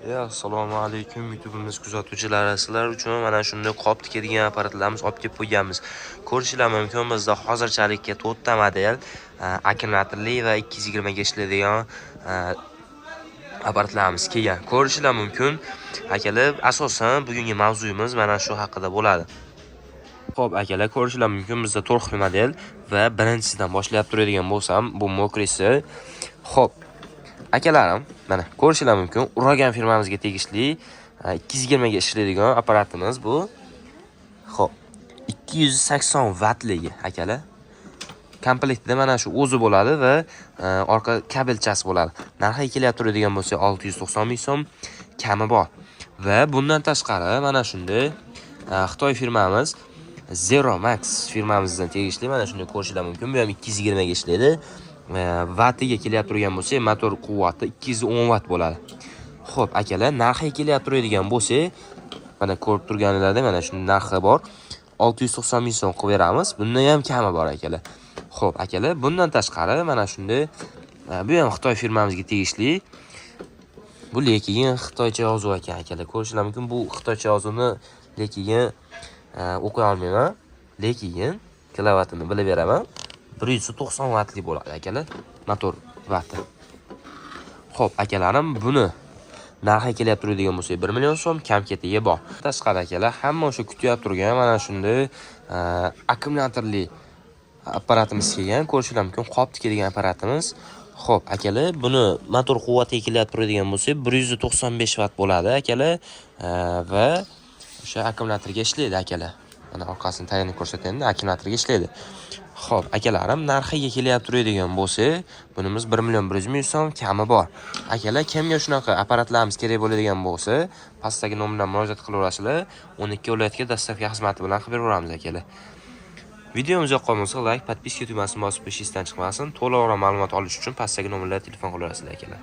Assalomu alaykum YouTube'imiz kuzatuvchilari. Sizlar uchun mana shunday qop tikadigan apparatlarimiz olib kelib qo'yganmiz. Ko'rishinglar mumkin, bizda hozirchalikka 4 ta model akkumulyatorli va 220 ga ishlaydigan apparatlarimiz kelgan. Ko'rishinglar mumkin. Akalar, asosan bugungi mavzuyimiz mana shu haqida bo'ladi. Xo'p, akalar, ko'rishinglar mumkin, bizda 4 xil model va birinchisidan boshlab turadigan bo'lsam, bu mokrisi. Xo'p, akalarim, mana ko'rishinglar mumkin, Uragan firmamizga tegishli 220 ga ishlaydigan apparatimiz bu. Xo'p, 280 vattligi akalar. Komplektda mana shu o'zi bo'ladi va orqa kabelchasi bo'ladi. Narxi kelyapti turadigan bo'lsa 690 ming so'm, kami bor. Va bundan tashqari mana shunday Xitoy firmamiz Zero Max firmamizdan tegishli mana shunday ko'rishinglar mumkin. Bu ham 220 ga ishlaydi. Vatiga kelyapti turgan bo'lsa, motor quvvati 210 vatt bo'ladi. Xo'p, akalar, narxi kelyapti turadigan bo'lsa, mana ko'rib turganinglarda mana shunday narxi bor. 690 ming so'm qilib beramiz. Bundan ham kami bor akalar. Xo'p, akalar, bundan tashqari mana shunday bu ham Xitoy firmamizga tegishli. Bu lekin Xitoycha yozuv ekan akalar. Ko'rishinglar mumkin, bu Xitoycha yozuvni lekin o'qiy olmayman. Lekin kilovatini bilib beraman. 190 vattli bo'ladi akalar, motor vatti. Xo'p, akalarim, buni narxi kelyapti turadigan bo'lsa 1 million so'm, kam ketiga bor. Tashqari akalar, hamma o'sha kutyapti turgan mana shunday akkumulyatorli apparatimiz kelgan. Ko'rishinglar mumkin, qop tikadigan apparatimiz. Xo'p, akalar, buni motor quvvatiga kelyapti turadigan bo'lsa 195 vatt bo'ladi akalar va o'sha akkumulyatorga ishlaydi akalar. Mana orqasini tayyorni ko'rsataymi, akkumulyatorga ishlaydi. Xo'p, akalarim, narxiga kelyapti turadigan bo'lsa, bunimiz 1 million 100 ming so'm, kami bor. Akalar, kimga shunaqa apparatlarimiz kerak bo'ladigan bo'lsa, pastdagi nomerdan murojaat qilaverasizlar. 12 viloyatga dostavka xizmati bilan xabar beramiz akalar. Videomiz yoqqan bo'lsa, like, podpiska tugmasini bosib, ishingizdan chiqmasin. To'liqroq ma'lumot olish uchun pastdagi nomerlarga telefon qilaverasizlar akalar.